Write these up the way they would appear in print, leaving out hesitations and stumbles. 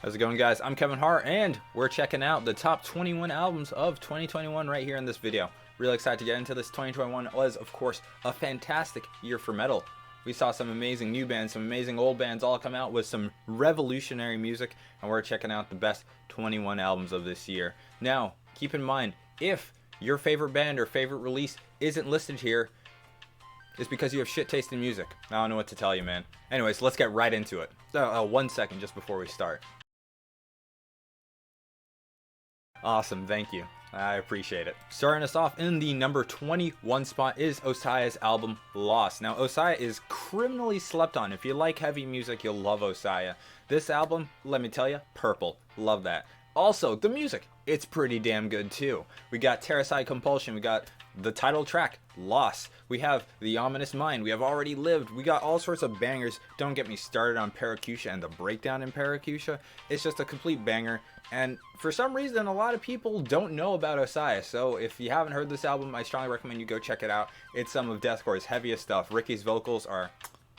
How's it going, guys? I'm Kevin Hart, and we're checking out the top 21 albums of 2021 right here in this video. Really excited to get into this. 2021 was, of course, a fantastic year for metal. We saw some amazing new bands, some amazing old bands all come out with some revolutionary music, and we're checking out the best 21 albums of this year. Now, keep in mind, if your favorite band or favorite release isn't listed here, it's because you have shit taste in music. I don't know what to tell you, man. Anyways, let's get right into it. 1 second just before we start. Awesome, thank you. I appreciate it. Starting us off in the number 21 spot is OSIAH's album Lost. Now, OSIAH is criminally slept on. If you like heavy music, you'll love OSIAH. This album, let me tell you, purple. Love that. Also, the music, it's pretty damn good too. We got Terracide Compulsion, we got the title track, Lost. We have The Ominous Mind, we have Already Lived. We got all sorts of bangers. Don't get me started on Paracutia and the breakdown in Paracutia. It's just a complete banger. And for some reason, a lot of people don't know about OSIAH. So if you haven't heard this album, I strongly recommend you go check it out. It's some of deathcore's heaviest stuff. Ricky's vocals are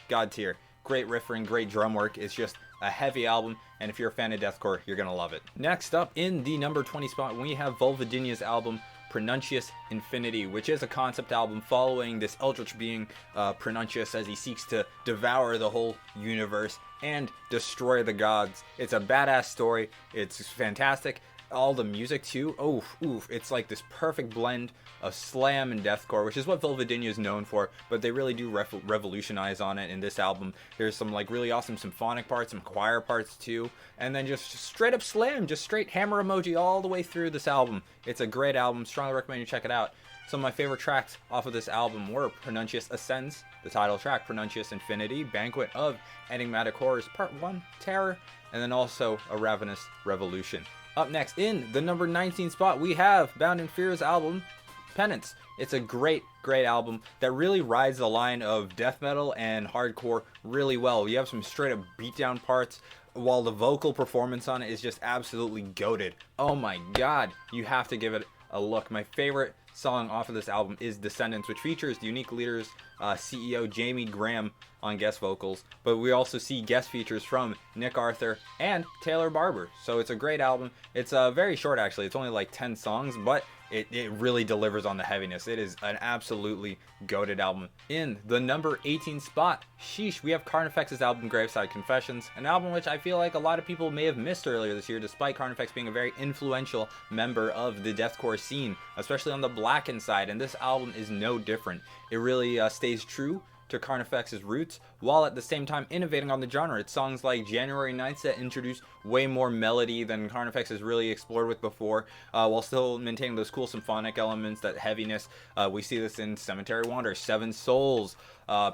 god tier. Great riffing, great drum work. It's just a heavy album, and if you're a fan of deathcore, you're gonna love it. Next up in the number 20 spot, we have VULVODYNIA's album PRAENUNTIUS INFINITI, which is a concept album following this eldritch being Praenuntius as he seeks to devour the whole universe and destroy the gods. It's a badass story. It's fantastic. All the music too, oof, it's like this perfect blend of slam and deathcore, which is what VULVODYNIA is known for, but they really do revolutionize on it in this album. There's some like really awesome symphonic parts, some choir parts too, and then just straight up slam, just straight hammer emoji all the way through this album. It's a great album, strongly recommend you check it out. Some of my favorite tracks off of this album were Praenuntius Ascends, the title track, Praenuntius Infinity, Banquet of Enigmatic Horrors Part 1, Terror, and then also A Ravenous Revolution. Up next, in the number 19 spot, we have Bound in Fear's album, Penance. It's a great album that really rides the line of death metal and hardcore really well. You have some straight up beatdown parts, while the vocal performance on it is just absolutely goated. Oh my god, you have to give it a look. My favorite song off of this album is Descendants, which features the Unique Leaders CEO Jamie Graham on guest vocals, but we also see guest features from Nick Arthur and Taylor Barber. So it's a great album. It's very short actually, it's only like 10 songs, but it really delivers on the heaviness. It is an absolutely goated album. In the number 18 spot, sheesh, we have Carnifex's album Graveside Confessions, an album which I feel like a lot of people may have missed earlier this year, despite Carnifex being a very influential member of the deathcore scene, especially on the Blackened side, and this album is no different. It really stays true to Carnifex's roots, while at the same time innovating on the genre. It's songs like January Nights that introduce way more melody than Carnifex has really explored with before, while still maintaining those cool symphonic elements, that heaviness. We see this in Cemetery Wander, Seven Souls,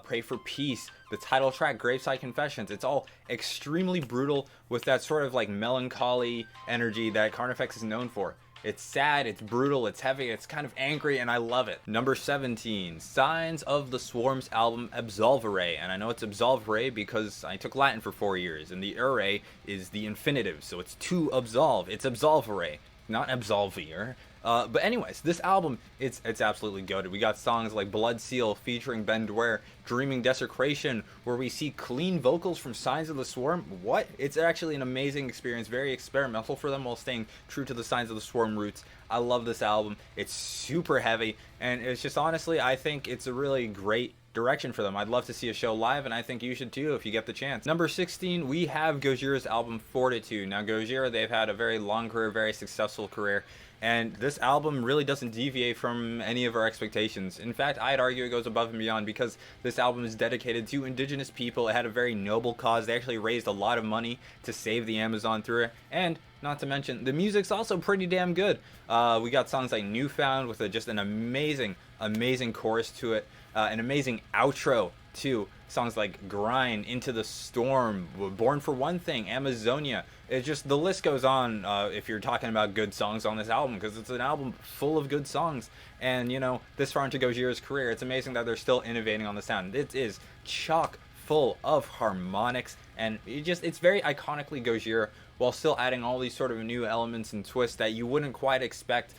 Pray for Peace, the title track Graveside Confessions. It's all extremely brutal with that sort of like melancholy energy that Carnifex is known for. It's sad, it's brutal, it's heavy, it's kind of angry, and I love it. Number 17, Signs of the Swarm's album ABSOLVERE. And I know it's ABSOLVERE because I took Latin for 4 years, and the ere is the infinitive, so it's to absolve. It's ABSOLVERE, not absolvier. But anyways, this album, it's absolutely goated. We got songs like Blood Seal featuring Ben Dwyer, Dreaming Desecration, where we see clean vocals from Signs of the Swarm. What? It's actually an amazing experience, very experimental for them while staying true to the Signs of the Swarm roots. I love this album. It's super heavy, and it's just honestly, I think it's a really great direction for them. I'd love to see a show live, and I think you should too if you get the chance. Number 16, we have Gojira's album Fortitude. Now Gojira, they've had a very long career, very successful career, and this album really doesn't deviate from any of our expectations. In fact, I'd argue it goes above and beyond because this album is dedicated to indigenous people. It had a very noble cause. They actually raised a lot of money to save the Amazon through it, and not to mention, the music's also pretty damn good. We got songs like Newfound with just an amazing chorus to it, an amazing outro too. Songs like Grind, Into the Storm, Born for One Thing, Amazonia. It just, the list goes on if you're talking about good songs on this album, because it's an album full of good songs. And you know, this far into Gojira's career, it's amazing that they're still innovating on the sound. It is chock full of harmonics, and it's very iconically Gojira, while still adding all these sort of new elements and twists that you wouldn't quite expect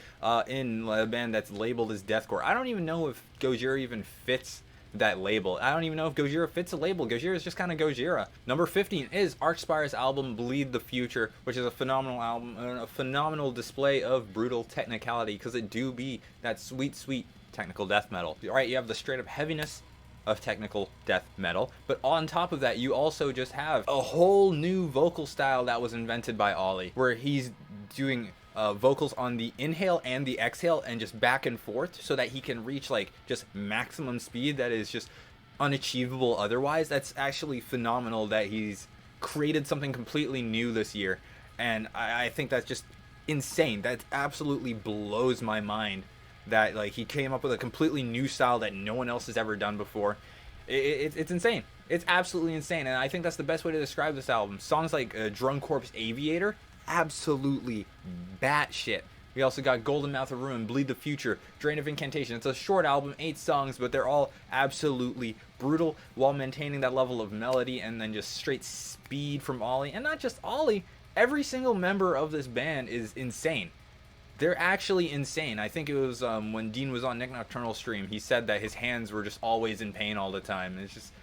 in a band that's labeled as deathcore. I don't even know if Gojira even fits that label. I don't even know if Gojira fits a label. Gojira is just kind of Gojira. Number 15 is ARCHSPIRE's album Bleed the Future, which is a phenomenal album, a phenomenal display of brutal technicality, because it do be that sweet, sweet technical death metal. Alright, you have the straight up heaviness of technical death metal, but on top of that you also just have a whole new vocal style that was invented by Ollie, where he's doing vocals on the inhale and the exhale and just back and forth, so that he can reach like just maximum speed that is just unachievable otherwise. That's actually phenomenal that he's created something completely new this year, and I think that's just insane. That absolutely blows my mind that like he came up with a completely new style that no one else has ever done before. It's insane. It's absolutely insane, and I think that's the best way to describe this album. Songs like Drone Corps Aviator, absolutely batshit. We also got Golden Mouth of Ruin, Bleed the Future, Drain of Incantation. It's a short album, 8 songs, but they're all absolutely brutal while maintaining that level of melody and then just straight speed from Ollie. And not just Ollie, every single member of this band is insane. They're actually insane. I think it was when Dean was on Nick Nocturnal stream, he said that his hands were just always in pain all the time. It's just,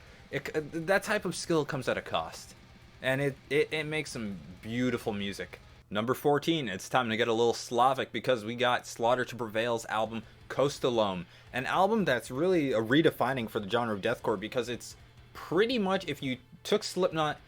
that type of skill comes at a cost. And it makes some beautiful music. Number 14, it's time to get a little Slavic, because we got Slaughter to Prevail's album KOSTOLOM. An album that's really a redefining for the genre of deathcore, because it's pretty much, if you took Slipknot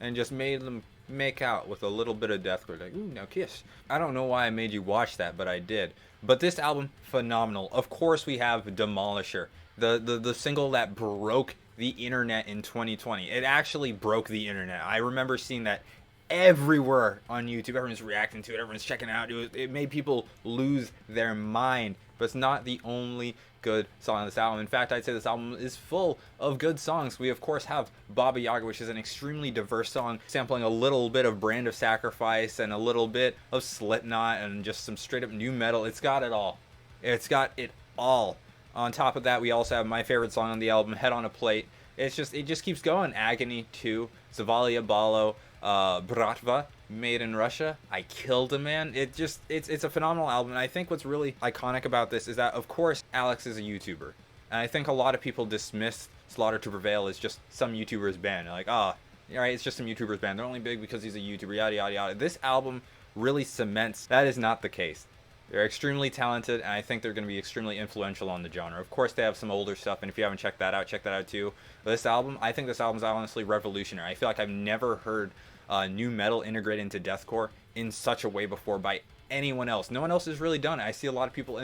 and just made them make out with a little bit of deathcore, like, ooh, now kiss. I don't know why I made you watch that, but I did. But this album, phenomenal. Of course we have Demolisher, the single that broke the internet in 2020. It actually broke the internet. I remember seeing that everywhere on YouTube. Everyone's reacting to it, everyone's checking out. It made people lose their mind. But it's not the only good song on this album. In fact, I'd say this album is full of good songs. We of course have Baba Yaga, which is an extremely diverse song, sampling a little bit of Brand of Sacrifice and a little bit of Slipknot and just some straight up new metal. It's got it all. It's got it all. On top of that, we also have my favorite song on the album, Head on a Plate. It just keeps going. Agony 2, Zavalia Balo, Bratva, Made in Russia, I Killed a Man. It's a phenomenal album, and I think what's really iconic about this is that, of course, Alex is a YouTuber, and I think a lot of people dismiss Slaughter to Prevail as just some YouTuber's band. They're like, oh, right, it's just some YouTuber's band. They're only big because he's a YouTuber, yada yada yada. This album really cements that is not the case. They're extremely talented, and I think they're going to be extremely influential on the genre. Of course, they have some older stuff, and if you haven't checked that out too. But this album, I think this album's honestly revolutionary. I feel like I've never heard new metal integrated into deathcore in such a way before by anyone else. No one else has really done it. I see a lot of people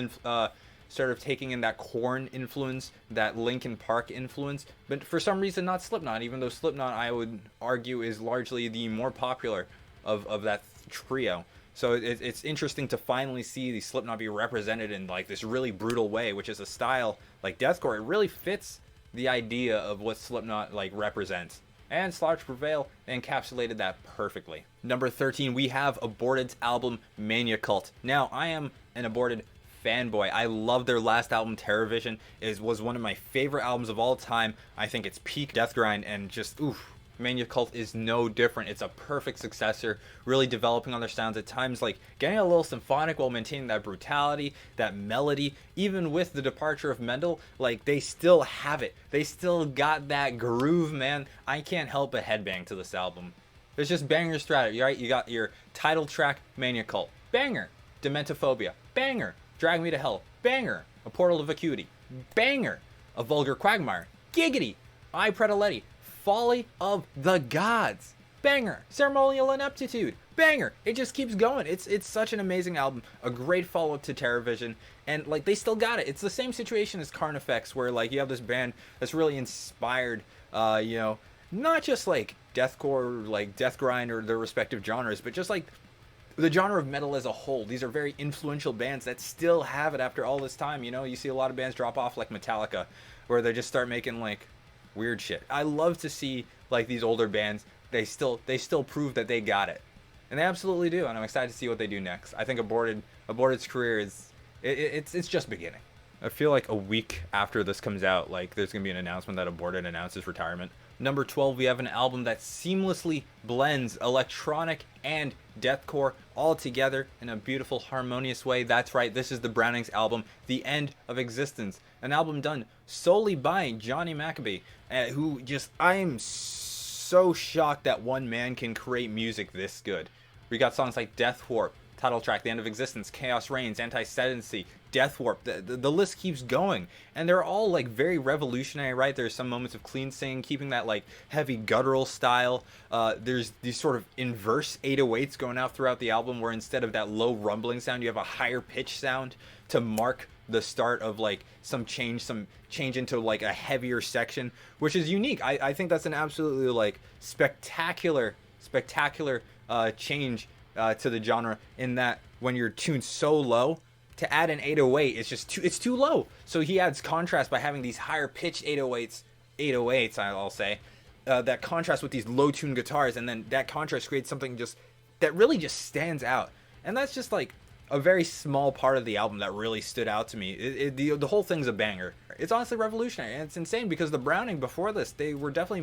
sort of taking in that Korn influence, that Linkin Park influence, but for some reason not Slipknot, even though Slipknot, I would argue, is largely the more popular of that trio. So it's interesting to finally see the Slipknot be represented in like this really brutal way, which is a style like deathcore. It really fits the idea of what Slipknot like represents. And Slaughter to Prevail encapsulated that perfectly. Number 13, we have Aborted's album MANIACULT. Now, I am an Aborted fanboy. I love their last album, TerrorVision. It was one of my favorite albums of all time. I think it's peak death grind, and just oof. MANIACULT is no different. It's a perfect successor, really developing on their sounds at times, like getting a little symphonic while maintaining that brutality, that melody. Even with the departure of Mendel, like they still have it. They still got that groove, man. I can't help but headbang to this album. There's just bangers throughout it, right? You got your title track, MANIACULT, banger. Dementophobia, banger. Drag Me to Hell, banger. A Portal of Acuity, banger. A Vulgar Quagmire, giggity. I Prediletti, Folly of the Gods, banger. Ceremonial Ineptitude, banger. It just keeps going. It's such an amazing album, a great follow-up to TerrorVision, and like they still got it. It's the same situation as CARNIFEX, where like you have this band that's really inspired, you know, not just like deathcore, like death grind or their respective genres, but just like the genre of metal as a whole. These are very influential bands that still have it after all this time. You know, you see a lot of bands drop off like Metallica, where they just start making like weird shit. I love to see like these older bands, they still prove that they got it, and they absolutely do, and I'm excited to see what they do next. I think Aborted's career is it's just beginning. I feel like a week after this comes out, like there's gonna be an announcement that Aborted announces retirement. Number 12, we have an album that seamlessly blends electronic and deathcore all together in a beautiful, harmonious way. That's right, this is the Brownings album, The End of Existence, an album done solely by Johnny Maccabee, who just, I am so shocked that one man can create music this good. We got songs like Death Warp, title track, The End of Existence, Chaos Reigns, Anti-Sedency, Death Warp, the list keeps going, and they're all like very revolutionary, right? There's some moments of clean singing, keeping that like heavy guttural style. There's these sort of inverse 808s going out throughout the album, where instead of that low rumbling sound, you have a higher pitch sound to mark the start of like some change into like a heavier section, which is unique. I think that's an absolutely like spectacular change to the genre, in that when you're tuned so low, to add an 808 is just it's too low. So he adds contrast by having these higher pitched 808s I'll say, that contrast with these low tuned guitars, and then that contrast creates something just that really just stands out. And that's just like a very small part of the album that really stood out to me. The whole thing's a banger. It's honestly revolutionary, and it's insane because the Browning before this, he was definitely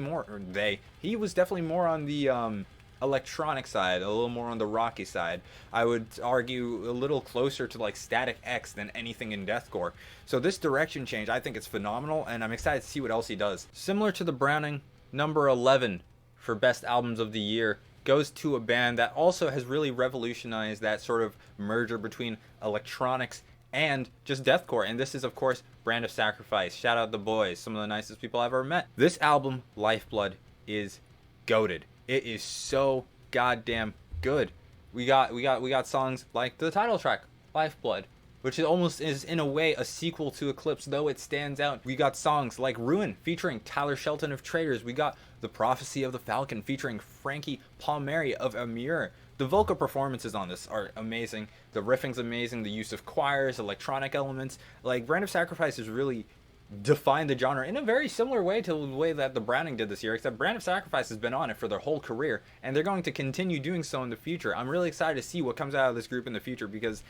more on the electronic side, a little more on the rocky side. I would argue a little closer to like Static X than anything in deathcore. So this direction change, I think it's phenomenal, and I'm excited to see what else he does. Similar to the Browning, number 11 for best albums of the year goes to a band that also has really revolutionized that sort of merger between electronics and just deathcore, and this is of course Brand of Sacrifice. Shout out the boys, some of the nicest people I've ever met. This album, Lifeblood, is goated. It is so goddamn good. We got songs like the title track, Lifeblood, which is in a way a sequel to Eclipse, though it stands out. We got songs like Ruin featuring Tyler Shelton of Traitors. We got The Prophecy of the Falcon featuring Frankie Palmieri of Amur. The vocal performances on this are amazing. The riffing's amazing. The use of choirs, electronic elements. Like, Brand of Sacrifice is really defined the genre in a very similar way to the way that the Browning did this year, except Brand of Sacrifice has been on it for their whole career, and they're going to continue doing so in the future. I'm really excited to see what comes out of this group in the future, because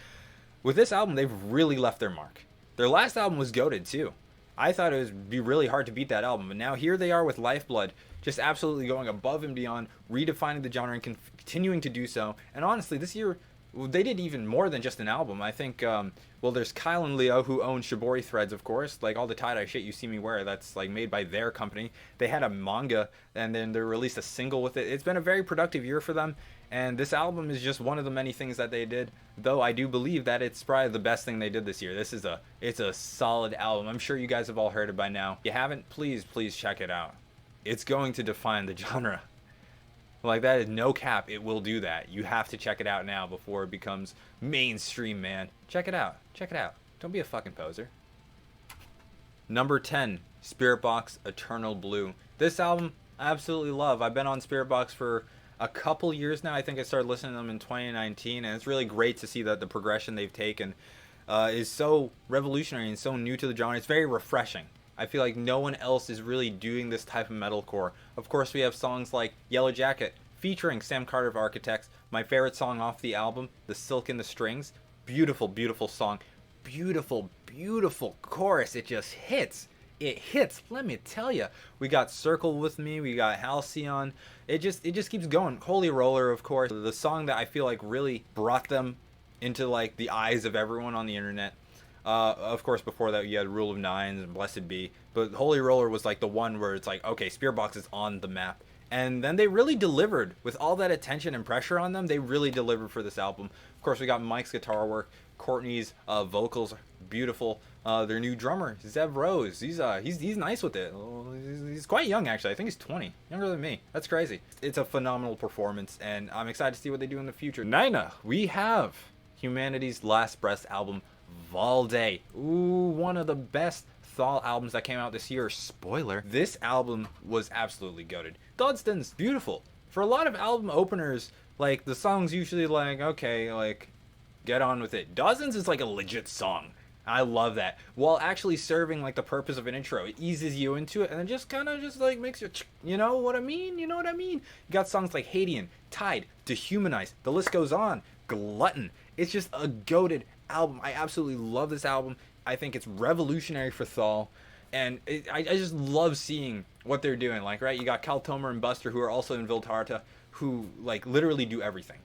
with this album, they've really left their mark. Their last album was goated too. I thought it would be really hard to beat that album, but now here they are with Lifeblood, just absolutely going above and beyond, redefining the genre and continuing to do so. And honestly, this year, they did even more than just an album. I think, well, there's Kyle and Leo, who own Shibori Threads, of course. Like, all the tie-dye shit you see me wear, that's, like, made by their company. They had a manga, and then they released a single with it. It's been a very productive year for them, and this album is just one of the many things that they did. Though I do believe that it's probably the best thing they did this year. It's a solid album. I'm sure you guys have all heard it by now. If you haven't, please check it out. It's going to define the genre. Like, that is no cap, it will do that. You have to check it out now before it becomes mainstream, man. Check it out. Check it out. Don't be a fucking poser. Number 10, Spiritbox, Eternal Blue. This album, I absolutely love. I've been on Spiritbox for a couple years now. I think I started listening to them in 2019, and it's really great to see that the progression they've taken is so revolutionary and so new to the genre. It's very refreshing. I feel like no one else is really doing this type of metalcore. Of course, we have songs like Yellow Jacket featuring Sam Carter of Architects. My favorite song off the album, The Silk in the Strings. Beautiful, beautiful song. Beautiful, beautiful chorus. It just hits. It hits, let me tell you. We got Circle With Me, we got Halcyon. It just keeps going. Holy Roller, of course. The song that I feel like really brought them into like the eyes of everyone on the internet. Of course, before that, you had Rule of Nines and Blessed Be. But Holy Roller was like the one where it's like, okay, Spiritbox is on the map. And then they really delivered. With all that attention and pressure on them, they really delivered for this album. Of course, we got Mike's guitar work. Courtney's vocals, beautiful. Their new drummer, Zev Rose, he's nice with it. He's quite young, actually. I think he's 20. Younger than me. That's crazy. It's a phenomenal performance, and I'm excited to see what they do in the future. 9, we have Humanity's Last Breath album, VALDE. Ooh, one of the best Thal albums that came out this year. Spoiler. This album was absolutely goated. Godston's beautiful. For a lot of album openers, like, the song's usually like, okay, like, get on with it. Dozens is like a legit song. I love that. While actually serving like the purpose of an intro. It eases you into it and then just kind of just like makes you know what I mean? You know what I mean? You got songs like Hadean, Tide, Dehumanize. The list goes on. Glutton. It's just a goated album. I absolutely love this album. I think it's revolutionary for Thal. And I just love seeing what they're doing. Like, right, you got Cal Tomer and Buster, who are also in VILDHJARTA, who like literally do everything.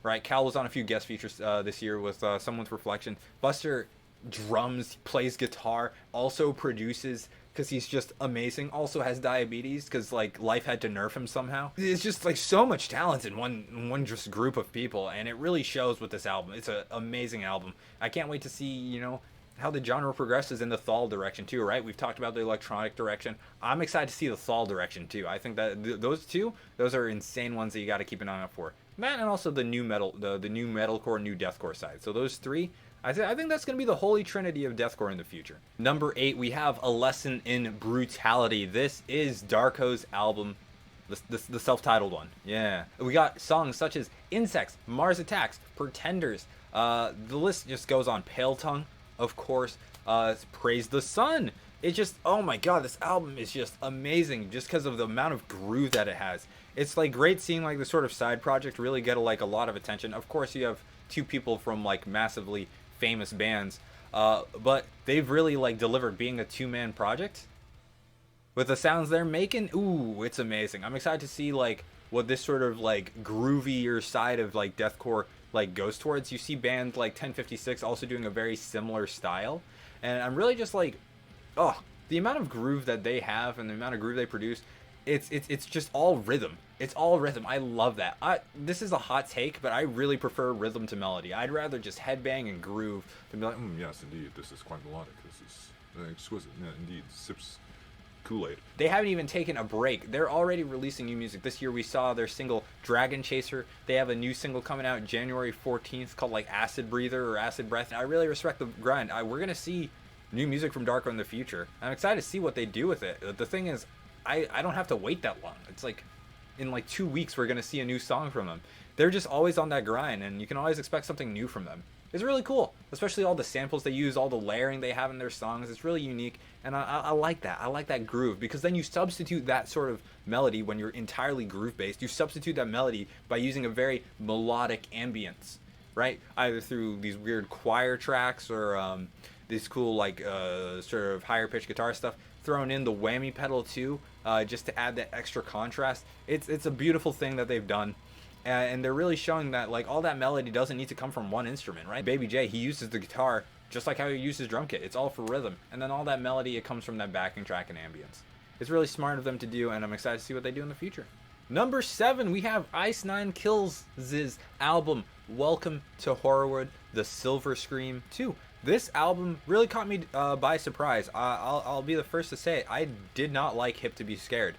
right? Cal was on a few guest features this year with Someone's Reflection. Buster drums, plays guitar, also produces because he's just amazing. Also has diabetes because like life had to nerf him somehow. It's just like so much talent in one just group of people, and it really shows with this album. It's an amazing album. I can't wait to see, you know, how the genre progresses in the Thal direction too, right? We've talked about the electronic direction. I'm excited to see the Thal direction too. I think that those are insane ones that you got to keep an eye out for. That and also the new metal, the new metalcore, new deathcore side. So those three, I think that's going to be the holy trinity of deathcore in the future. Number 8, we have A Lesson in Brutality. This is Darko's album, the self-titled one. Yeah. We got songs such as Insects, Mars Attacks, Pretenders. The list just goes on. Pale Tongue, of course. Praise the Sun. It just, oh my god, this album is just amazing just because of the amount of groove that it has. It's like great seeing like the sort of side project really get like a lot of attention. Of course, you have two people from like massively famous bands, but they've really like delivered being a two-man project with the sounds they're making. Ooh, it's amazing. I'm excited to see like what this sort of like groovier side of like deathcore like goes towards. You see bands like 1056 also doing a very similar style, and I'm really just like, oh, the amount of groove that they have and the amount of groove they produce, it's just all rhythm. It's all rhythm. I love that. This is a hot take, but I really prefer rhythm to melody. I'd rather just headbang and groove than be like, yes, indeed, this is quite melodic. This is exquisite. Yeah, indeed, sips Kool-Aid. They haven't even taken a break. They're already releasing new music. This year we saw their single Dragon Chaser. They have a new single coming out January 14th called like Acid Breather or Acid Breath. And I really respect the grind. We're going to see new music from Darko in the future. I'm excited to see what they do with it. The thing is, I don't have to wait that long. It's like in like 2 weeks we're gonna see a new song from them. They're just always on that grind, and you can always expect something new from them. It's really cool, especially all the samples they use, all the layering they have in their songs. It's really unique, and I like that. I like that groove, because then you substitute that sort of melody when you're entirely groove based. You substitute that melody by using a very melodic ambience, right? Either through these weird choir tracks or these cool like sort of higher pitched guitar stuff, thrown in the whammy pedal too, just to add that extra contrast. It's a beautiful thing that they've done, and they're really showing that like all that melody doesn't need to come from one instrument, right? Baby J, he uses the guitar just like how he uses drum kit. It's all for rhythm, and then all that melody, it comes from that backing track and ambience. It's really smart of them to do, and I'm excited to see what they do in the future. Number 7, we have Ice Nine Kills' album Welcome to Horrorwood, The Silver Scream 2. This album really caught me by surprise. I'll be the first to say it. I did not like Hip to Be Scared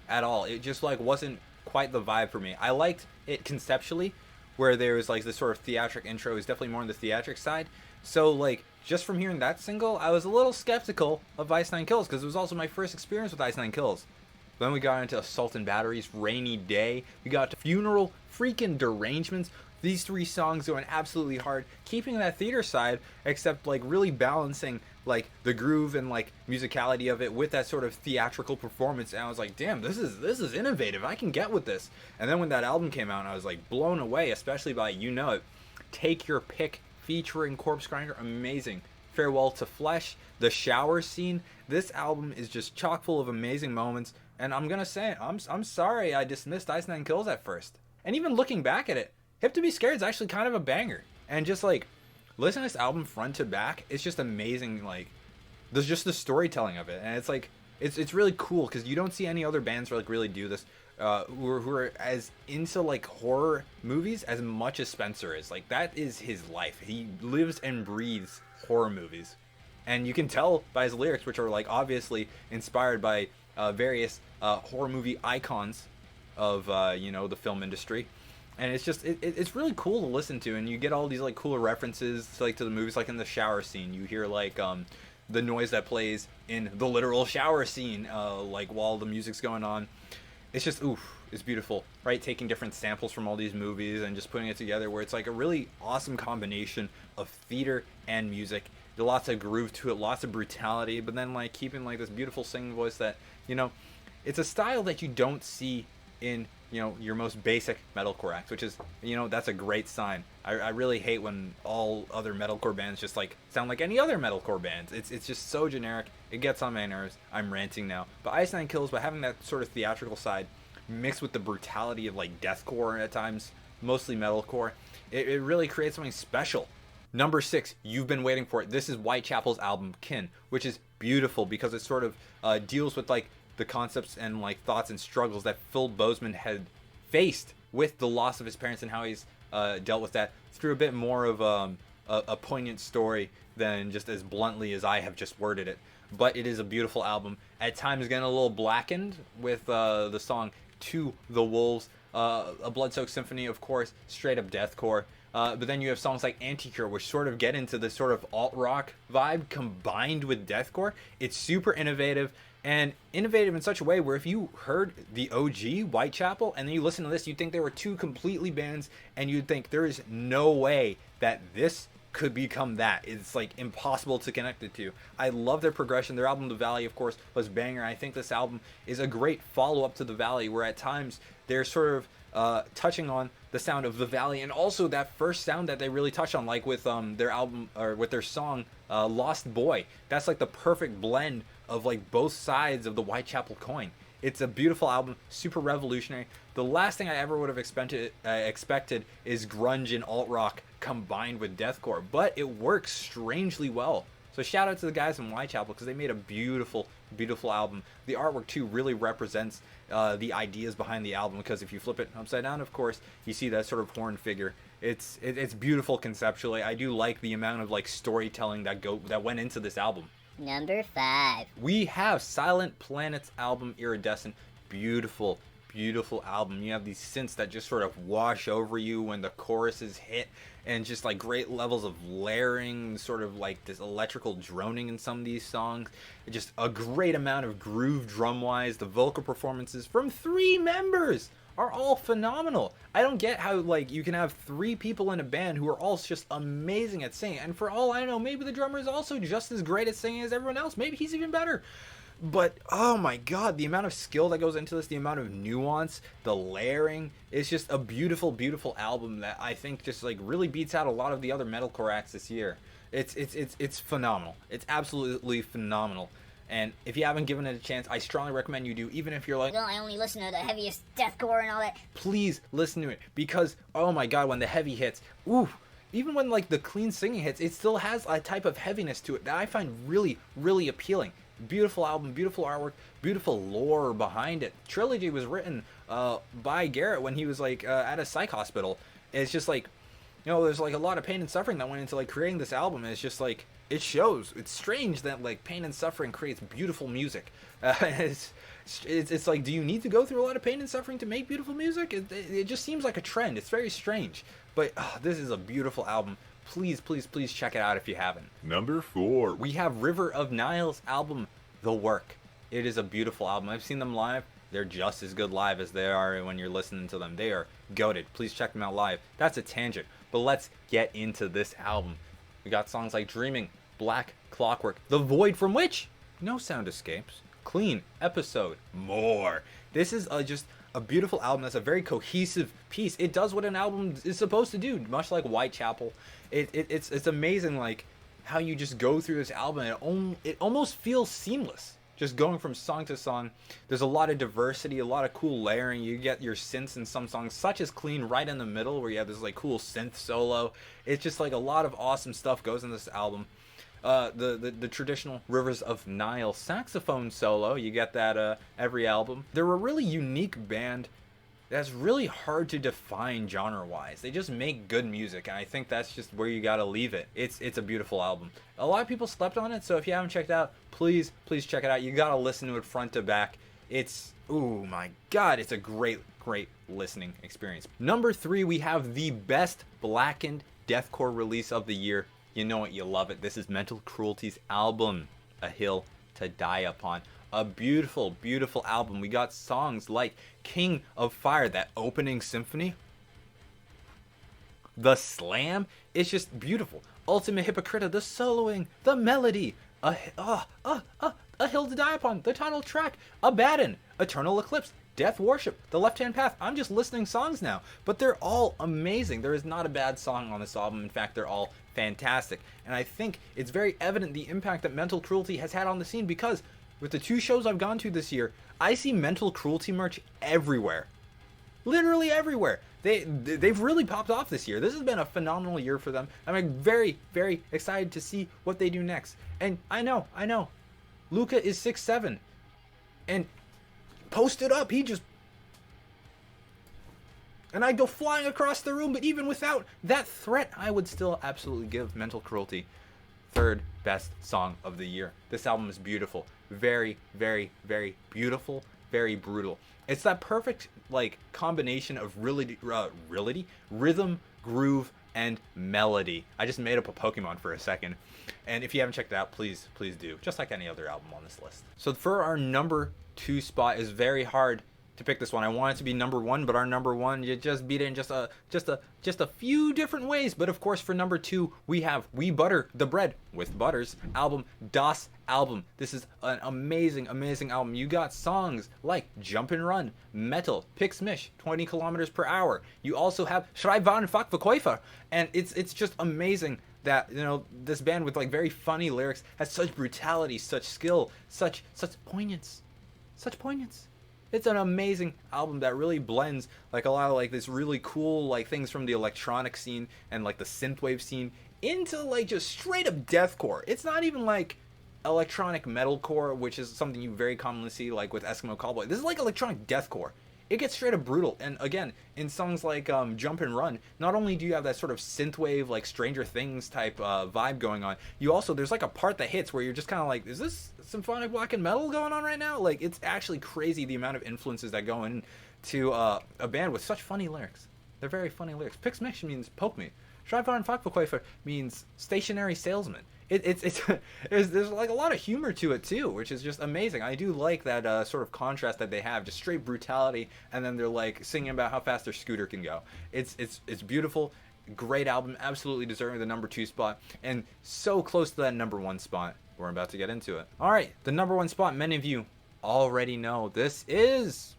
at all. It just like wasn't quite the vibe for me. I liked it conceptually, where there was like this sort of theatric intro. It was definitely more on the theatric side. So like just from hearing that single, I was a little skeptical of Ice Nine Kills, because it was also my first experience with Ice Nine Kills. Then we got into Assault and Batteries, Rainy Day. We got to Funeral, freaking Derangements. These 3 songs going absolutely hard, keeping that theater side, except like really balancing like the groove and like musicality of it with that sort of theatrical performance. And I was like, damn, this is innovative. I can get with this. And then when that album came out, I was like blown away, especially by You Know It, Take Your Pick featuring Corpse Grinder. Amazing. Farewell to Flesh, the shower scene. This album is just chock full of amazing moments. And I'm gonna say, I'm sorry I dismissed Ice Nine Kills at first. And even looking back at it, Hip to Be Scared is actually kind of a banger. And just like listening to this album front to back, it's just amazing. Like there's just the storytelling of it, and it's like it's really cool, because you don't see any other bands like really do this who are as into like horror movies as much as Spencer is. Like that is his life. He lives and breathes horror movies, and you can tell by his lyrics, which are like obviously inspired by various horror movie icons of you know, the film industry. And it's just it's really cool to listen to, and you get all these like cooler references to, like, to the movies. Like in the shower scene, you hear like the noise that plays in the literal shower scene, like while the music's going on. It's just oof, it's beautiful, right? Taking different samples from all these movies and just putting it together, where it's like a really awesome combination of theater and music. There's lots of groove to it, lots of brutality, but then like keeping like this beautiful singing voice that, you know, it's a style that you don't see in, you know, your most basic metalcore acts, which is, you know, that's a great sign. I really hate when all other metalcore bands just like sound like any other metalcore bands. It's just so generic. It gets on my nerves. I'm ranting now. But Ice Nine Kills, by having that sort of theatrical side mixed with the brutality of like deathcore at times, mostly metalcore, It really creates something special. Number 6, you've been waiting for it. This is Whitechapel's album Kin, which is beautiful because it sort of deals with like the concepts and like thoughts and struggles that Phil Bozeman had faced with the loss of his parents and how he's dealt with that through a bit more of a poignant story than just as bluntly as I have just worded it. But it is a beautiful album. At times getting a little blackened with the song To the Wolves, a Blood-Soaked Symphony, of course, straight up deathcore. But then you have songs like Anticure, which sort of get into this sort of alt-rock vibe combined with deathcore. It's super innovative, and innovative in such a way where if you heard the OG Whitechapel and then you listen to this, you'd think they were two completely bands, and you'd think there is no way that this could become that. It's like impossible to connect it to. I love their progression. Their album The Valley, of course, was banger. I think this album is a great follow-up to The Valley, where at times they're sort of touching on the sound of The Valley and also that first sound that they really touch on, like with their album or with their song Lost Boy. That's like the perfect blend of like both sides of the Whitechapel coin. It's a beautiful album, super revolutionary. The last thing I ever would have expected is grunge and alt-rock combined with deathcore, but it works strangely well. So shout out to the guys in Whitechapel because they made a beautiful, beautiful album. The artwork too really represents the ideas behind the album, because if you flip it upside down, of course, you see that sort of horn figure. It's beautiful conceptually. I do like the amount of like storytelling that went into this album. Number 5. We have Silent Planet's album Iridescent. Beautiful, beautiful album. You have these synths that just sort of wash over you when the choruses hit, and just like great levels of layering, sort of like this electrical droning in some of these songs. Just a great amount of groove drum wise. The vocal performances from 3 members are all phenomenal. I don't get how like you can have 3 people in a band who are all just amazing at singing, and for all I know, maybe the drummer is also just as great at singing as everyone else. Maybe he's even better. But oh my god, the amount of skill that goes into this, the amount of nuance, the layering, it's just a beautiful, beautiful album that I think just like really beats out a lot of the other metalcore acts this year. It's phenomenal. It's absolutely phenomenal. And if you haven't given it a chance, I strongly recommend you do, even if you're like, Well, I only listen to the heaviest deathcore and all that. Please listen to it, because oh my god, when the heavy hits, ooh, even when like the clean singing hits, it still has a type of heaviness to it that I find really, really appealing. Beautiful album, beautiful artwork, beautiful lore behind it. Trilogy was written by Garrett when he was like at a psych hospital. It's just like, you know, there's like a lot of pain and suffering that went into like creating this album. It's just like, it shows. It's strange that like pain and suffering creates beautiful music. It's like, do you need to go through a lot of pain and suffering to make beautiful music? It just seems like a trend. It's very strange. But this is a beautiful album. Please, please, please check it out if you haven't. Number 4. We have River of Nile's album, The Work. It is a beautiful album. I've seen them live. They're just as good live as they are when you're listening to them. They are goated. Please check them out live. That's a tangent. But let's get into this album. We got songs like Dreaming, Black Clockwork, The Void from which no sound escapes, Clean, Episode, More. This is just a beautiful album that's a very cohesive piece. It does what an album is supposed to do, much like Whitechapel. It's amazing like how you just go through this album and it almost feels seamless. Just going from song to song. There's a lot of diversity, a lot of cool layering. You get your synths in some songs, such as Clean right in the middle, where you have this like cool synth solo. It's just like a lot of awesome stuff goes in this album. The traditional Rivers of Nile saxophone solo, you get that every album. They're a really unique band that's really hard to define genre-wise. They just make good music, and I think that's just where you gotta leave it. It's a beautiful album. A lot of people slept on it, so if you haven't checked it out, please check it out. You gotta listen to it front to back. It's, oh my god, it's a great listening experience. Number 3, we have the best blackened deathcore release of the year. You know it, you love it. This is Mental Cruelty's album, A Hill to Die Upon. A beautiful, beautiful album. We got songs like King of Fire, that opening symphony. The slam, it's just beautiful. Ultimate Hypocrita, the soloing, the melody. A Hill to Die Upon, the title track. Abaddon, Eternal Eclipse, Death Worship, The Left Hand Path. I'm just listing songs now, but they're all amazing. There is not a bad song on this album. In fact, they're all fantastic. And I think it's very evident the impact that Mental Cruelty has had on the scene, because with the 2 shows I've gone to this year, I see Mental Cruelty merch everywhere. literally everywhere. They've really popped off this year. This has been a phenomenal year for them. I'm very, very excited to see what they do next. And I know, Luca is 6'7", and posted up, and I go flying across the room. But even without that threat, I would still absolutely give Mental Cruelty third best song of the year. This album is beautiful, very, very, very beautiful, very brutal. It's that perfect like combination of rhythm, groove, and melody. I just made up a Pokemon for a second, and if you haven't checked it out, please do, just like any other album on this list. So for our number 2 spot, is very hard to pick this one. I want it to be number 1, but our number 1, you just beat it in just a few different ways. But of course, for number 2, we have We Butter the Bread with Butters album, Das Album. This is an amazing album. You got songs like Jump and Run, Metal, Pix Mish, 20 kilometers per hour. You also have Schreib Waren Fuck Verkäufer, and it's just amazing that, you know, this band with like very funny lyrics has such brutality, such skill, such poignance. It's an amazing album that really blends like a lot of like this really cool like things from the electronic scene and like the synthwave scene into like just straight up deathcore. It's not even like electronic metalcore, which is something you very commonly see like with Eskimo Callboy. This is like electronic deathcore. It gets straight up brutal. And again, in songs like Jump and Run, not only do you have that sort of synthwave, like Stranger Things type vibe going on, you also, there's like a part that hits where you're just kind of like, is this symphonic black and metal going on right now? Like, it's actually crazy the amount of influences that go into a band with such funny lyrics. They're very funny lyrics. Pix Mix means poke me. Schreib Waren Fachverkäufer means stationary salesman. There's like a lot of humor to it too, which is just amazing. I do like that sort of contrast that they have, just straight brutality, and then they're like singing about how fast their scooter can go. It's beautiful, great album, absolutely deserving the number 2 spot, and so close to that number 1 spot. We're about to get into it. All right, the number 1 spot, many of you already know. This is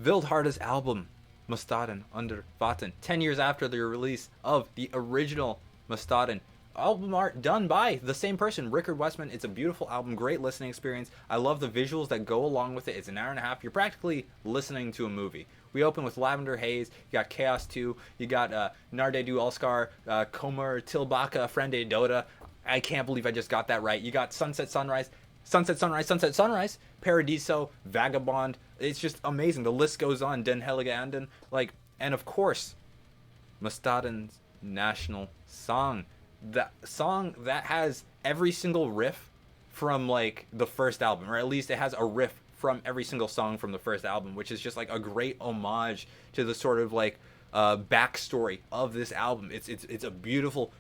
VILDHJARTA's album, MASSTADEN under VATTEN. 10 years after the release of the original MASSTADEN. Album art done by the same person, Rickard Westman. It's a beautiful album, great listening experience. I love the visuals that go along with it. It's an hour and a half. You're practically listening to a movie. We open with Lavender Haze, you got Chaos 2, you got Narde du Allskar, Kommer Tilbaka, Frende Dota. I can't believe I just got that right. You got Sunset Sunrise, Paradiso, Vagabond. It's just amazing. The list goes on. Den Hellige Anden, like, and of course, MASSTADEN's national song. That song that has every single riff from like the first album, or at least it has a riff from every single song from the first album, which is just like a great homage to the sort of like backstory of this album. It's a beautiful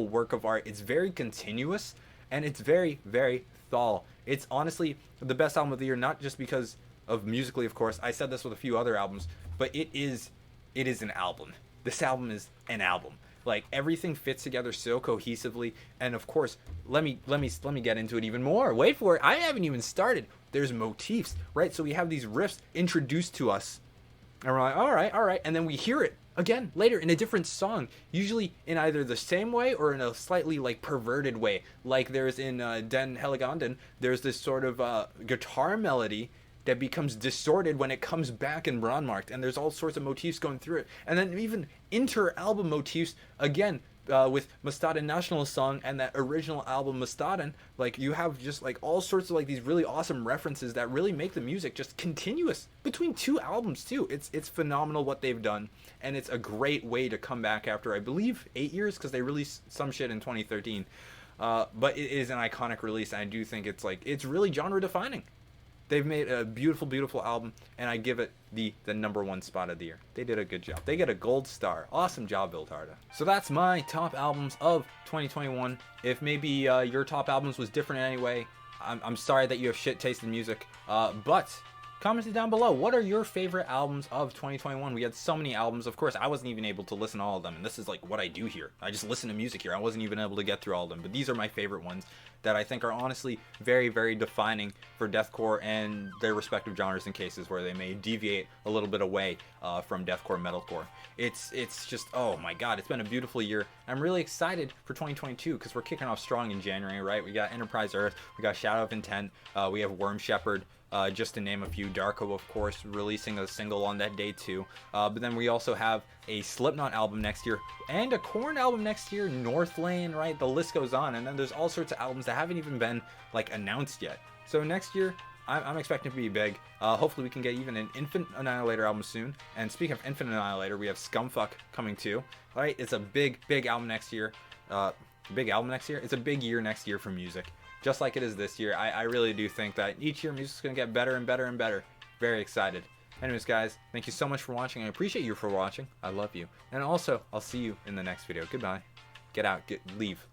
work of art. It's very continuous, and it's very, very thal. It's honestly the best album of the year, not just because of musically, of course. I said this with a few other albums, but it is an album. This album is an album. Like, everything fits together so cohesively, and of course, let me get into it even more. Wait for it. I haven't even started. There's motifs, right? So we have these riffs introduced to us, and we're like, all right, and then we hear it again later in a different song, usually in either the same way or in a slightly like perverted way. Like there's in Den Hellige Anden, there's this sort of guitar melody that becomes distorted when it comes back in Brandmarkt, and there's all sorts of motifs going through it, and then even inter-album motifs again with MASSTADEN National Song and that original album MASSTADEN. Like, you have just like all sorts of like these really awesome references that really make the music just continuous between 2 albums too. It's phenomenal what they've done, and it's a great way to come back after, I believe, 8 years, because they released some shit in 2013. But it is an iconic release, and I do think it's really genre defining. They've made a beautiful album, and I give it the number 1 spot of the year. They did a good job. They get a gold star. Awesome job, VILDHJARTA. So that's my top albums of 2021. If maybe your top albums was different in any way, I'm sorry that you have shit taste in music, but comment it down below. What are your favorite albums of 2021? We had so many albums. Of course, I wasn't even able to listen to all of them, and this is like what I do here. I just listen to music here. I wasn't even able to get through all of them, but these are my favorite ones that I think are honestly very, very defining for deathcore and their respective genres in cases where they may deviate a little bit away from deathcore, metalcore. It's just, oh my god, it's been a beautiful year. I'm really excited for 2022 because we're kicking off strong in January, right? We got Enterprise Earth, we got Shadow of Intent, we have Worm Shepherd, just to name a few. Darko, of course, releasing a single on that day too. But then we also have a Slipknot album next year and a Korn album next year. Northlane, right? The list goes on. And then there's all sorts of albums that haven't even been like announced yet. So next year, I'm expecting to be big. Hopefully we can get even an Infinite Annihilator album soon. And speaking of Infinite Annihilator, we have Scumfuck coming too. All right, it's a big album next year. It's a big year next year for music, just like it is this year. I really do think that each year music's gonna get better and better and better. Very excited. Anyways, guys, thank you so much for watching. I appreciate you for watching. I love you. And also, I'll see you in the next video. Goodbye. Get out. Leave.